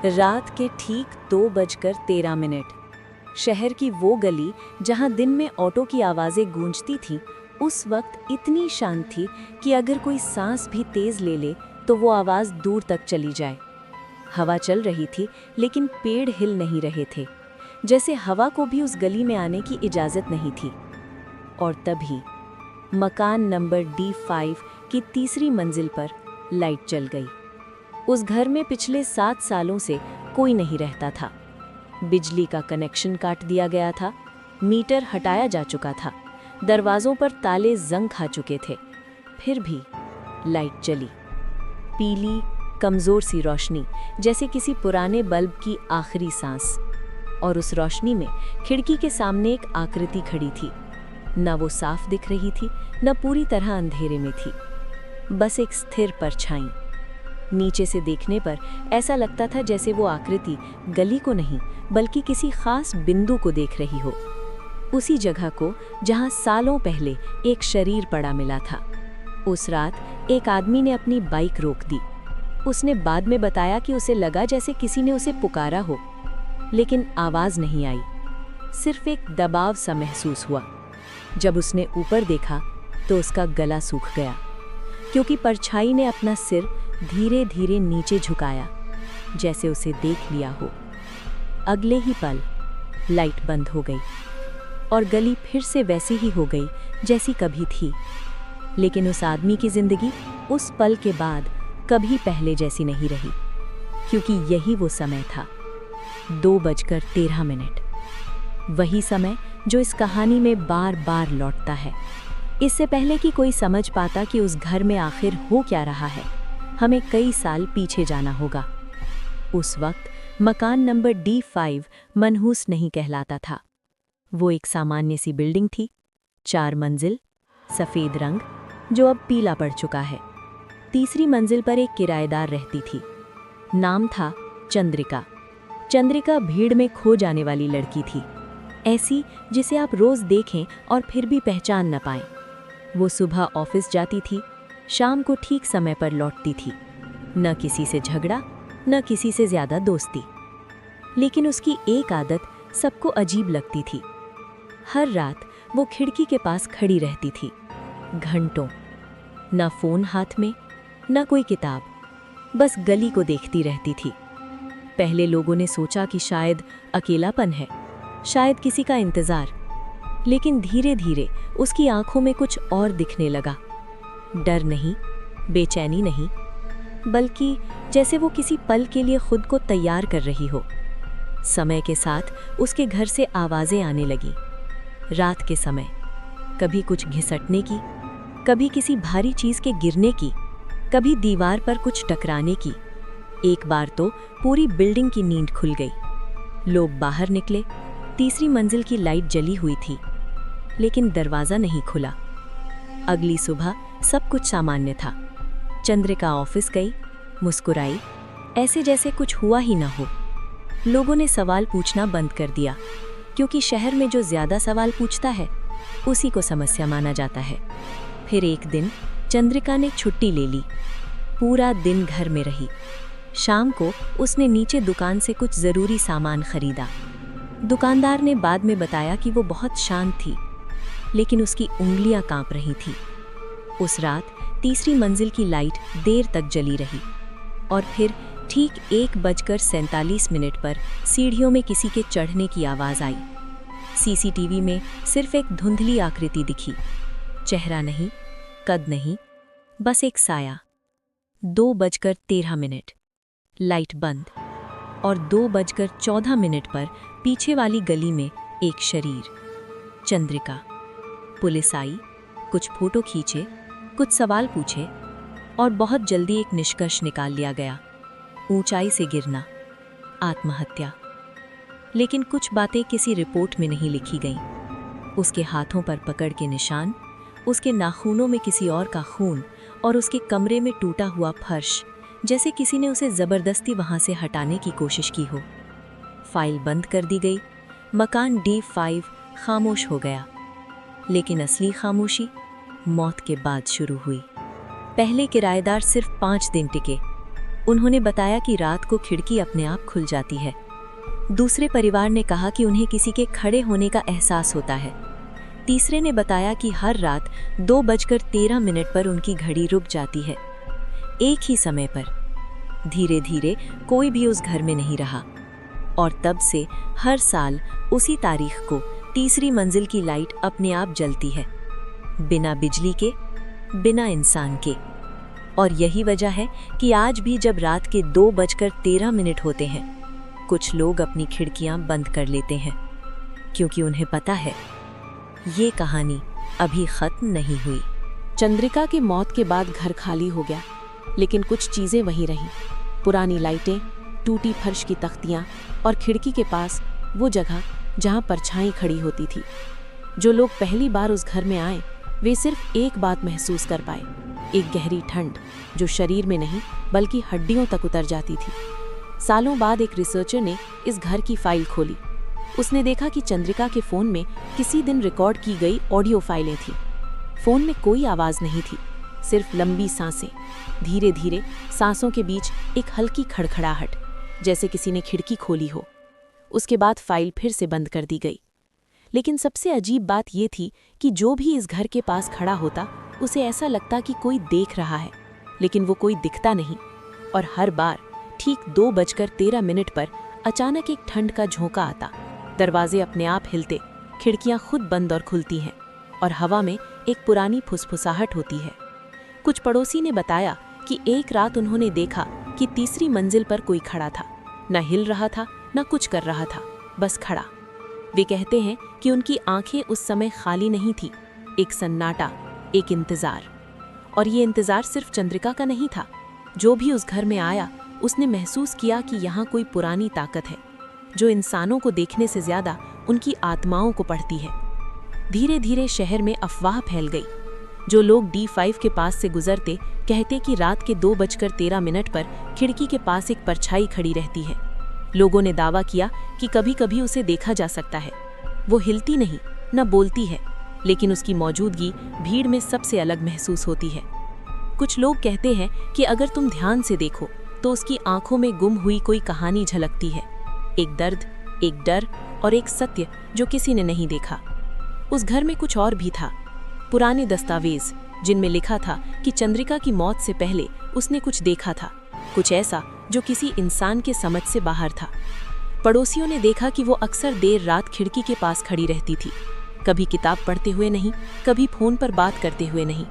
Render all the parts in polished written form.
रात के ठीक 2:13। शहर की वो गली जहां दिन में ऑटो की आवाजें गूंजती थीं, उस वक्त इतनी शांत थी कि अगर कोई सांस भी तेज ले ले तो वो आवाज दूर तक चली जाए। हवा चल रही थी लेकिन पेड़ हिल नहीं रहे थे, जैसे हवा को भी उस गली में आने की इजाजत नहीं थी। और तभी मकान नंबर D5 की तीसरी मंजिल पर लाइट जल गई। उस घर में पिछले 7 सालों से कोई नहीं रहता था। बिजली का कनेक्शन काट दिया गया था, मीटर हटाया जा चुका था, दरवाजों पर ताले जंग खा चुके थे। फिर भी लाइट जली, पीली कमजोर सी रोशनी, जैसे किसी पुराने बल्ब की आखिरी सांस। और उस रोशनी में खिड़की के सामने एक आकृति खड़ी थी। न वो साफ दिख रही थी, न पूरी तरह अंधेरे में थी, बस एक स्थिर परछाई। नीचे से देखने पर ऐसा लगता था जैसे वो आकृति गली को नहीं बल्कि किसी खास बिंदु को देख रही हो, उसी जगह को जहां सालों पहले एक शरीर पड़ा मिला था। उस रात एक आदमी ने अपनी बाइक रोक दी। उसने बाद में बताया कि उसे लगा जैसे किसी ने उसे पुकारा हो, लेकिन आवाज नहीं आई, सिर्फ एक दबाव सा महसूस हुआ। जब उसने ऊपर देखा तो उसका गला सूख गया, क्योंकि परछाई ने अपना सिर धीरे धीरे नीचे झुकाया, जैसे उसे देख लिया हो। अगले ही पल लाइट बंद हो गई और गली फिर से वैसी ही हो गई जैसी कभी थी। लेकिन उस आदमी की जिंदगी उस पल के बाद कभी पहले जैसी नहीं रही, क्योंकि यही वो समय था, 2:13। वही समय जो इस कहानी में बार बार लौटता है। इससे पहले कि कोई समझ पाता कि उस घर में आखिर हो क्या रहा है, हमें कई साल पीछे जाना होगा। उस वक्त मकान नंबर D5 मनहूस नहीं कहलाता था। वो एक सामान्य सी बिल्डिंग थी, 4 मंजिल, सफ़ेद रंग जो अब पीला पड़ चुका है। तीसरी मंजिल पर एक किराएदार रहती थी। नाम था चंद्रिका। चंद्रिका भीड़ में खो जाने वाली लड़की थी, ऐसी जिसे आप रोज देखें और फिर भी पहचान न पाएं। वो सुबह ऑफिस जाती थी, शाम को ठीक समय पर लौटती थी। न किसी से झगड़ा, न किसी से ज्यादा दोस्ती। लेकिन उसकी एक आदत सबको अजीब लगती थी। हर रात वो खिड़की के पास खड़ी रहती थी, घंटों, न फोन हाथ में, न कोई किताब, बस गली को देखती रहती थी। पहले लोगों ने सोचा कि शायद अकेलापन है, शायद किसी का इंतजार, लेकिन धीरे धीरे उसकी आंखों में कुछ और दिखने लगा। डर नहीं, बेचैनी नहीं, बल्कि जैसे वो किसी पल के लिए खुद को तैयार कर रही हो। समय के साथ उसके घर से आवाजें आने लगी। रात के समय कभी कुछ घिसटने की, कभी किसी भारी चीज के गिरने की, कभी दीवार पर कुछ टकराने की। एक बार तो पूरी बिल्डिंग की नींद खुल गई। लोग बाहर निकले, तीसरी मंजिल की लाइट जली हुई थी, लेकिन दरवाजा नहीं खुला। अगली सुबह सब कुछ सामान्य था। चंद्रिका ऑफिस गई, मुस्कुराई, ऐसे जैसे कुछ हुआ ही ना हो। लोगों ने सवाल पूछना बंद कर दिया, क्योंकि शहर में जो ज्यादा सवाल पूछता है उसी को समस्या माना जाता है। फिर एक दिन चंद्रिका ने छुट्टी ले ली, पूरा दिन घर में रही। शाम को उसने नीचे दुकान से कुछ जरूरी सामान खरीदा। दुकानदार ने बाद में बताया कि वो बहुत शांत थी, लेकिन उसकी उंगलियां कांप रही थी। उस रात तीसरी मंजिल की लाइट देर तक जली रही और फिर ठीक 1:47 पर सीढ़ियों में किसी के चढ़ने की आवाज आई। सीसीटीवी में सिर्फ एक धुंधली आकृति दिखी, चेहरा नहीं, कद नहीं, बस एक साया। 2:13, लाइट बंद, और 2:14 पर पीछे वाली गली में एक शरीर, चंद्रिका। पुलिस आई, कुछ फोटो खींचे, कुछ सवाल पूछे और बहुत जल्दी एक निष्कर्ष निकाल लिया गया, ऊंचाई से गिरना, आत्महत्या। लेकिन कुछ बातें किसी रिपोर्ट में नहीं लिखी गईं। उसके हाथों पर पकड़ के निशान, उसके नाखूनों में किसी और का खून और उसके कमरे में टूटा हुआ फर्श, जैसे किसी ने उसे जबरदस्ती वहां से हटाने की कोशिश की हो। फाइल बंद कर दी गई, मकान D5 खामोश हो गया। लेकिन असली खामोशी मौत के बाद शुरू हुई। पहले किराएदार सिर्फ 5 दिन टिके, उन्होंने बताया कि रात को खिड़की अपने आप खुल जाती है। दूसरे परिवार ने कहा कि उन्हें किसी के खड़े होने का एहसास होता है। तीसरे ने बताया कि हर रात 2:13 पर उनकी घड़ी रुक जाती है, एक ही समय पर। धीरे धीरे कोई भी उस घर में नहीं रहा और तब से हर साल उसी तारीख को तीसरी मंजिल की लाइट अपने आप जलती है, बिना बिजली के, बिना इंसान के। और यही वजह है कि आज भी जब रात के 2:13 होते हैं, कुछ लोग अपनी खिड़कियां बंद कर लेते हैं, क्योंकि उन्हें पता है ये कहानी अभी खत्म नहीं हुई। चंद्रिका की मौत के बाद घर खाली हो गया, लेकिन कुछ चीजें वहीं रहीं। पुरानी लाइटें, टूटी फर्श की तख्तियां और खिड़की के पास वो जगह जहां परछाई खड़ी होती थी। जो लोग पहली बार उस घर में आए, वे सिर्फ एक बात महसूस कर पाए, एक गहरी ठंड जो शरीर में नहीं बल्कि हड्डियों तक उतर जाती थी। सालों बाद एक रिसर्चर ने इस घर की फाइल खोली। उसने देखा कि चंद्रिका के फोन में किसी दिन रिकॉर्ड की गई ऑडियो फाइलें थीं। फोन में कोई आवाज नहीं थी, सिर्फ लंबी सांसें। धीरे धीरे सांसों के बीच एक हल्की खड़खड़ाहट, जैसे किसी ने खिड़की खोली हो। उसके बाद फाइल फिर से बंद कर दी गई। लेकिन सबसे अजीब बात यह थी कि जो भी इस घर के पास खड़ा होता, उसे ऐसा लगता कि कोई देख रहा है, लेकिन वो कोई दिखता नहीं। और हर बार ठीक 2:13 पर अचानक एक ठंड का झोंका आता, दरवाजे अपने आप हिलते, खिड़कियां खुद बंद और खुलती हैं, और हवा में एक पुरानी फुसफुसाहट होती है। कुछ पड़ोसी ने बताया कि एक रात उन्होंने देखा कि तीसरी मंजिल पर कोई खड़ा था, न हिल रहा था, न कुछ कर रहा था, बस खड़ा। वे कहते हैं कि उनकी आंखें उस समय खाली नहीं थी, एक सन्नाटा, एक इंतजार। और ये इंतजार सिर्फ चंद्रिका का नहीं था। जो भी उस घर में आया, उसने महसूस किया कि यहाँ कोई पुरानी ताकत है, जो इंसानों को देखने से ज्यादा उनकी आत्माओं को पढ़ती है। धीरे धीरे शहर में अफवाह फैल गई। जो लोग D5 के पास से गुजरते, कहते कि रात के 2:13 पर खिड़की के पास एक परछाई खड़ी रहती है। लोगों ने दावा किया कि कभी कभी उसे देखा जा सकता है। वो हिलती नहीं, न बोलती है, लेकिन उसकी मौजूदगी भीड़ में सबसे अलग महसूस होती है। कुछ लोग कहते हैं कि अगर तुम ध्यान से देखो तो उसकी आंखों में गुम हुई कोई कहानी झलकती है, एक दर्द, एक डर और एक सत्य जो किसी ने नहीं देखा। उस घर में कुछ और भी था, पुराने दस्तावेज जिनमें लिखा था कि चंद्रिका की मौत से पहले उसने कुछ देखा था, कुछ ऐसा जो किसी इंसान के समझ से बाहर था। पड़ोसियों ने देखा कि वो अक्सर देर रात खिड़की के पास खड़ी रहती थी, कभी किताब पढ़ते हुए नहीं, कभी फोन पर बात करते हुए नहीं,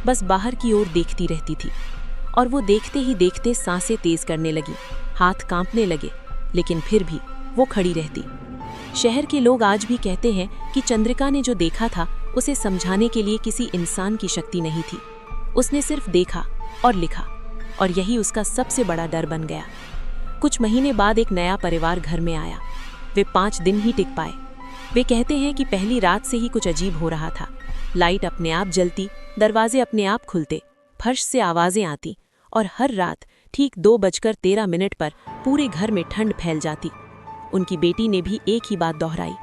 बस बाहर की ओर देखती रहती थी। और वो देखते ही देखते सांसें तेज करने लगी, हाथ कांपने लगे, लेकिन फिर भी वो खड़ी रहती। शहर के लोग आज भी कहते हैं कि चंद्रिका ने जो देखा था, उसे समझाने के लिए किसी इंसान की शक्ति नहीं थी। उसने सिर्फ देखा और लिखा, और यही उसका सबसे बड़ा डर बन गया। कुछ महीने बाद एक नया परिवार घर में आया। वे 5 दिन ही टिक पाए। वे कहते हैं कि पहली रात से ही कुछ अजीब हो रहा था। लाइट अपने आप जलती, दरवाजे अपने आप खुलते, फर्श से आवाजें आती, और हर रात ठीक 2:13 पर पूरे घर में ठंड फैल जाती। उनकी बेटी ने भी एक ही बात दोहराई,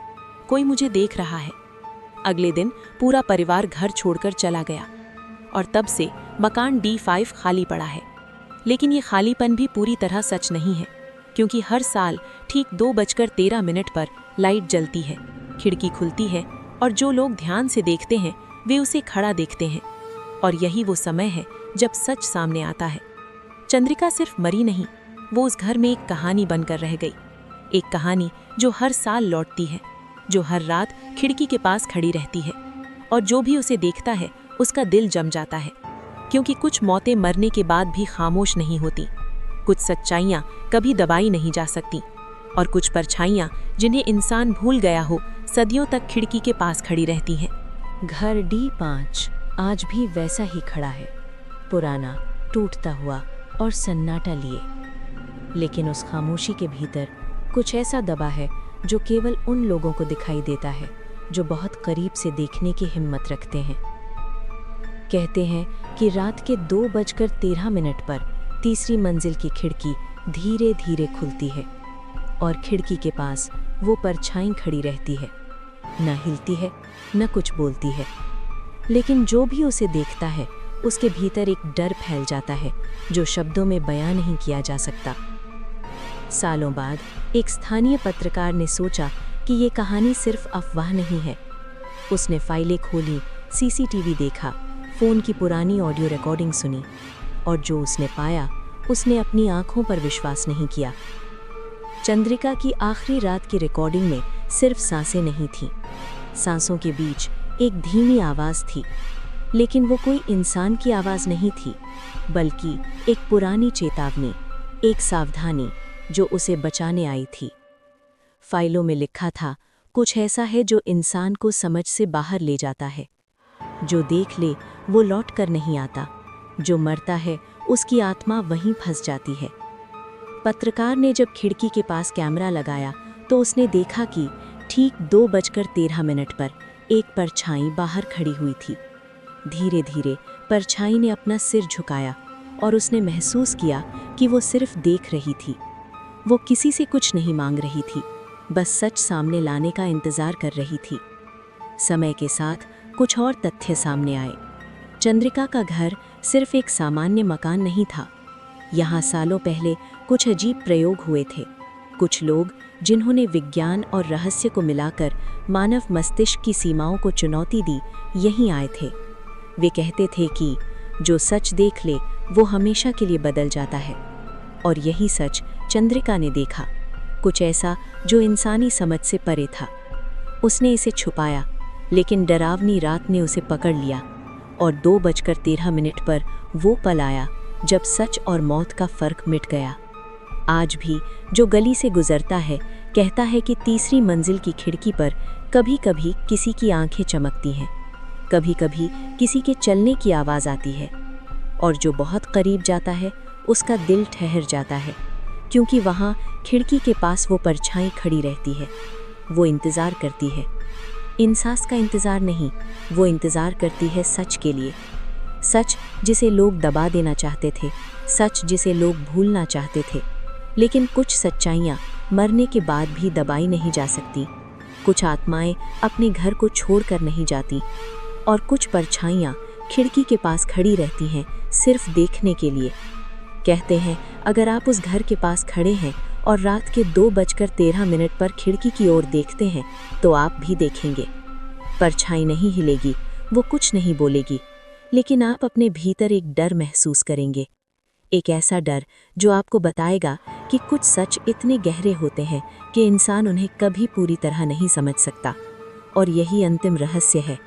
कोई मुझे देख रहा है। अगले दिन पूरा परिवार घर छोड़कर चला गया, और तब से मकान D5 खाली पड़ा है। लेकिन ये खालीपन भी पूरी तरह सच नहीं है, क्योंकि हर साल ठीक 2:13 पर लाइट जलती है, खिड़की खुलती है, और जो लोग ध्यान से देखते हैं वे उसे खड़ा देखते हैं। और यही वो समय है जब सच सामने आता है। चंद्रिका सिर्फ मरी नहीं, वो उस घर में एक कहानी बनकर रह गई। एक कहानी जो हर साल लौटती है, जो हर रात खिड़की के पास खड़ी रहती है, और जो भी उसे देखता है उसका दिल जम जाता है। क्योंकि कुछ मौतें मरने के बाद भी खामोश नहीं होती, कुछ सच्चाइयाँ कभी दबाई नहीं जा सकती, और कुछ परछाइयाँ जिन्हें इंसान भूल गया हो, सदियों तक खिड़की के पास खड़ी रहती हैं। घर D5 आज भी वैसा ही खड़ा है, पुराना, टूटता हुआ और सन्नाटा लिए। लेकिन उस खामोशी के भीतर कुछ ऐसा दबा है जो केवल उन लोगों को दिखाई देता है जो बहुत करीब से देखने की हिम्मत रखते हैं। कहते हैं कि रात के 2:13 पर तीसरी मंजिल की खिड़की धीरे धीरे खुलती है, और खिड़की के पास वो परछाई खड़ी रहती है, न हिलती है, न कुछ बोलती है। लेकिन जो भी उसे देखता है उसके भीतर एक डर फैल जाता है जो शब्दों में बयां नहीं किया जा सकता। सालों बाद एक स्थानीय पत्रकार ने सोचा कि ये कहानी सिर्फ अफवाह नहीं है। उसने फाइलें खोली, सीसीटीवी देखा, फ़ोन की पुरानी ऑडियो रिकॉर्डिंग सुनी, और जो उसने पाया उसने अपनी आंखों पर विश्वास नहीं किया। चंद्रिका की आखिरी रात की रिकॉर्डिंग में सिर्फ सांसें नहीं थीं। सांसों के बीच एक धीमी आवाज़ थी, लेकिन वो कोई इंसान की आवाज़ नहीं थी, बल्कि एक पुरानी चेतावनी, एक सावधानी जो उसे बचाने आई थी। फाइलों में लिखा था, कुछ ऐसा है जो इंसान को समझ से बाहर ले जाता है। जो देख ले वो लौट कर नहीं आता, जो मरता है उसकी आत्मा वहीं फंस जाती है। पत्रकार ने जब खिड़की के पास कैमरा लगाया तो उसने देखा कि ठीक 2:13 पर एक परछाई बाहर खड़ी हुई थी। धीरे धीरे परछाई ने अपना सिर झुकाया और उसने महसूस किया कि वो सिर्फ देख रही थी। वो किसी से कुछ नहीं मांग रही थी, बस सच सामने लाने का इंतजार कर रही थी। समय के साथ कुछ और तथ्य सामने आए। चंद्रिका का घर सिर्फ एक सामान्य मकान नहीं था। यहाँ सालों पहले कुछ अजीब प्रयोग हुए थे। कुछ लोग जिन्होंने विज्ञान और रहस्य को मिलाकर मानव मस्तिष्क की सीमाओं को चुनौती दी, यहीं आए थे। वे कहते थे कि जो सच देख ले वो हमेशा के लिए बदल जाता है। और यही सच चंद्रिका ने देखा, कुछ ऐसा जो इंसानी समझ से परे था। उसने इसे छुपाया, लेकिन डरावनी रात ने उसे पकड़ लिया और 2:13 पर वो पल आया जब सच और मौत का फर्क मिट गया। आज भी जो गली से गुजरता है कहता है कि तीसरी मंजिल की खिड़की पर कभी कभी किसी की आंखें चमकती हैं, कभी कभी किसी के चलने की आवाज़ आती है, और जो बहुत करीब जाता है उसका दिल ठहर जाता है, क्योंकि वहाँ खिड़की के पास वो परछाई खड़ी रहती है। वो इंतज़ार करती है, इंसास का इंतज़ार नहीं, वो इंतज़ार करती है सच के लिए। सच जिसे लोग दबा देना चाहते थे, सच जिसे लोग भूलना चाहते थे। लेकिन कुछ सच्चाइयाँ मरने के बाद भी दबाई नहीं जा सकती। कुछ आत्माएं अपने घर को छोड़कर नहीं जाती, और कुछ परछाइयाँ खिड़की के पास खड़ी रहती हैं सिर्फ देखने के लिए। कहते हैं अगर आप उस घर के पास खड़े हैं और रात के 2:13 पर खिड़की की ओर देखते हैं तो आप भी देखेंगे। परछाई नहीं हिलेगी, वो कुछ नहीं बोलेगी, लेकिन आप अपने भीतर एक डर महसूस करेंगे। एक ऐसा डर जो आपको बताएगा कि कुछ सच इतने गहरे होते हैं कि इंसान उन्हें कभी पूरी तरह नहीं समझ सकता। और यही अंतिम रहस्य है।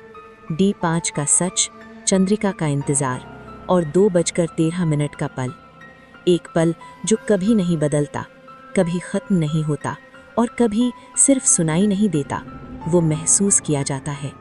D5 का सच, चंद्रिका का इंतज़ार और 2:13 का पल। एक पल जो कभी नहीं बदलता, कभी ख़त्म नहीं होता और कभी सिर्फ सुनाई नहीं देता, वो महसूस किया जाता है।